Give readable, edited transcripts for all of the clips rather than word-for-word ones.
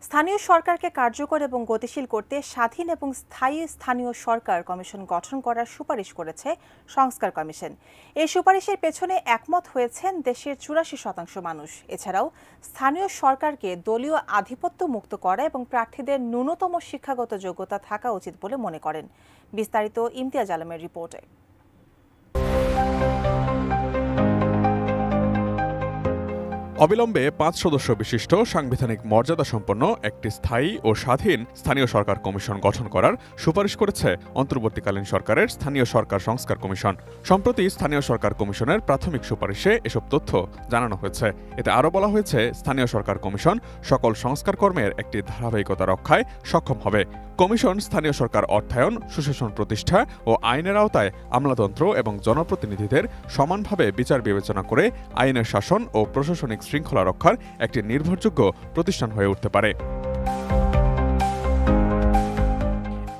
স্থানীয় সরকারকে কার্যকর এবং গতিশীল করতে স্বাধীন এবং স্থায়ী স্থানীয় সরকার কমিশন গঠন করার সুপারিশ করেছে সংস্কার কমিশন। এই সুপারিশের পেছনে একমত হয়েছেন দেশের ৮৪% মানুষ। এছাড়াও স্থানীয় সরকারকে দলীয় আধিপত্য মুক্ত করা এবং প্রার্থীদের ন্যূনতম শিক্ষাগত যোগ্যতা থাকা উচিত বলে মনে করেন। বিস্তারিত ইমতিয়াজ আলমের রিপোর্টে। অবিলম্বে ৫ সদস্য বিশিষ্ট সাংবিধানিক মর্যাদা সম্পন্ন একটি স্থায়ী ও স্বাধীন স্থানীয় সরকার কমিশন গঠন করার সুপারিশ করেছে অন্তর্বর্তীকালীন সরকারের স্থানীয় সরকার সংস্কার কমিশন। সম্প্রতি স্থানীয় সরকার কমিশনের প্রাথমিক সুপারিশে এসব তথ্য জানানো হয়েছে। এতে আরও বলা হয়েছে, স্থানীয় সরকার কমিশন সকল সংস্কার কর্মের একটি ধারাবাহিকতা রক্ষায় সক্ষম হবে। কমিশন স্থানীয় সরকার অর্থায়ন, সুশাসন প্রতিষ্ঠা ও আইনের আওতায় আমলাতন্ত্র এবং জনপ্রতিনিধিদের সমানভাবে বিচার বিবেচনা করে আইনের শাসন ও প্রশাসনিক শৃঙ্খলা রক্ষার একটি নির্ভরযোগ্য প্রতিষ্ঠান হয়ে উঠতে পারে।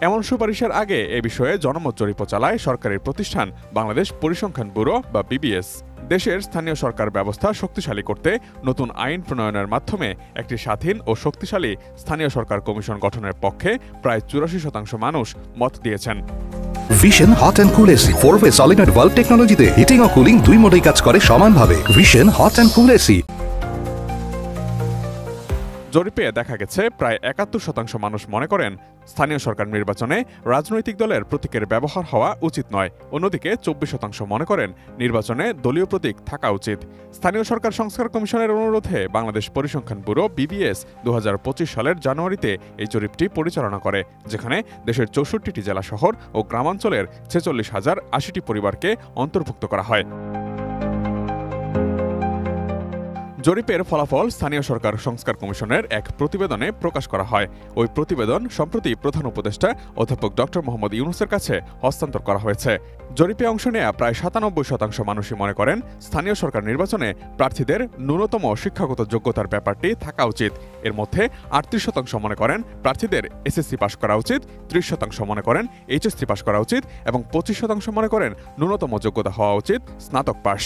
এমন সুপারিশের আগে এ বিষয়ে জনমত জরিপও চালায় সরকারি প্রতিষ্ঠান বাংলাদেশ পরিসংখ্যান ব্যুরো বা বিবিএস। দেশের স্থানীয় সরকার ব্যবস্থা শক্তিশালী করতে নতুন আইন প্রণয়নের মাধ্যমে একটি স্বাধীন ও শক্তিশালী স্থানীয় সরকার কমিশন গঠনের পক্ষে প্রায় ৮৪% মানুষ মত দিয়েছেন। Vision hot and cool AC 4-way solenoid valve টেকনোলজিতে হিটিং ও কুলিং দুই মোডেই কাজ করে সমানভাবে। Vision hot and cool AC. জরিপে দেখা গেছে, প্রায় ৭১% মানুষ মনে করেন স্থানীয় সরকার নির্বাচনে রাজনৈতিক দলের প্রতীকের ব্যবহার হওয়া উচিত নয়। অন্যদিকে ২৪% মনে করেন নির্বাচনে দলীয় প্রতীক থাকা উচিত। স্থানীয় সরকার সংস্কার কমিশনের অনুরোধে বাংলাদেশ পরিসংখ্যান ব্যুরো বিবিএস ২০২৫ সালের জানুয়ারিতে এই জরিপটি পরিচালনা করে, যেখানে দেশের ৬৪টি জেলা শহর ও গ্রামাঞ্চলের ৪৬,০৮০টি পরিবারকে অন্তর্ভুক্ত করা হয়। জরিপের ফলাফল স্থানীয় সরকার সংস্কার কমিশনের এক প্রতিবেদনে প্রকাশ করা হয়। ওই প্রতিবেদন সম্প্রতি প্রধান উপদেষ্টা অধ্যাপক ড. মোহাম্মদ ইউনূসের কাছে হস্তান্তর করা হয়েছে। জরিপে অংশ নেয়া প্রায় ৯৭% মানুষই মনে করেন স্থানীয় সরকার নির্বাচনে প্রার্থীদের ন্যূনতম শিক্ষাগত যোগ্যতার ব্যাপারটি থাকা উচিত। এর মধ্যে ৩৮% মনে করেন প্রার্থীদের এসএসসি পাশ করা উচিত, ৩০% মনে করেন এইচএসসি পাশ করা উচিত এবং ২৫% মনে করেন ন্যূনতম যোগ্যতা হওয়া উচিত স্নাতক পাশ।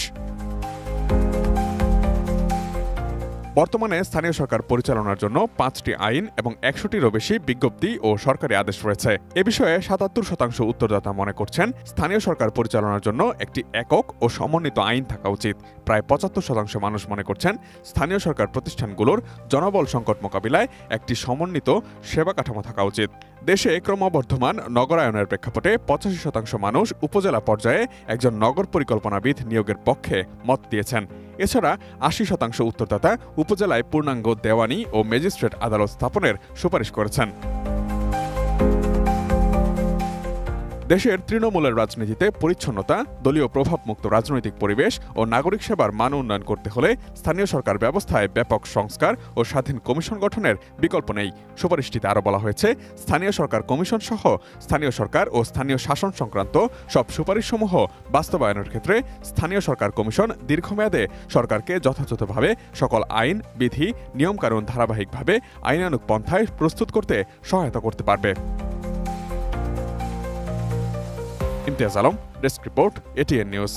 বর্তমানে স্থানীয় সরকার পরিচালনার জন্য ৫টি আইন এবং ১০০টিরও বেশি বিজ্ঞপ্তি ও সরকারি আদেশ রয়েছে। এ বিষয়ে ৭৭% উত্তরদাতা মনে করছেন স্থানীয় সরকার পরিচালনার জন্য একটি একক ও সমন্বিত আইন থাকা উচিত। প্রায় ৭৫% মানুষ মনে করছেন স্থানীয় সরকার প্রতিষ্ঠানগুলোর জনবল সংকট মোকাবিলায় একটি সমন্বিত সেবা কাঠামো থাকা উচিত। দেশে ক্রমবর্ধমান নগরায়নের প্রেক্ষাপটে ৮৫% মানুষ উপজেলা পর্যায়ে একজন নগর পরিকল্পনাবিদ নিয়োগের পক্ষে মত দিয়েছেন। এছাড়া ৮০% উত্তরদাতা উপজেলায় পূর্ণাঙ্গ দেওয়ানি ও ম্যাজিস্ট্রেট আদালত স্থাপনের সুপারিশ করেছেন। দেশের তৃণমূলের রাজনীতিতে পরিচ্ছন্নতা, দলীয় প্রভাবমুক্ত রাজনৈতিক পরিবেশ ও নাগরিক সেবার মান উন্নয়ন করতে হলে স্থানীয় সরকার ব্যবস্থায় ব্যাপক সংস্কার ও স্বাধীন কমিশন গঠনের বিকল্প নেই। সুপারিশটিতে আরও বলা হয়েছে, স্থানীয় সরকার কমিশন সহ স্থানীয় সরকার ও স্থানীয় শাসন সংক্রান্ত সব সুপারিশসমূহ বাস্তবায়নের ক্ষেত্রে স্থানীয় সরকার কমিশন দীর্ঘমেয়াদে সরকারকে যথাযথভাবে সকল আইন, বিধি, নিয়মকানুন ধারাবাহিকভাবে আইনানুগ পন্থায় প্রস্তুত করতে সহায়তা করতে পারবে। Imtiaz Alam, desk report, ATN news.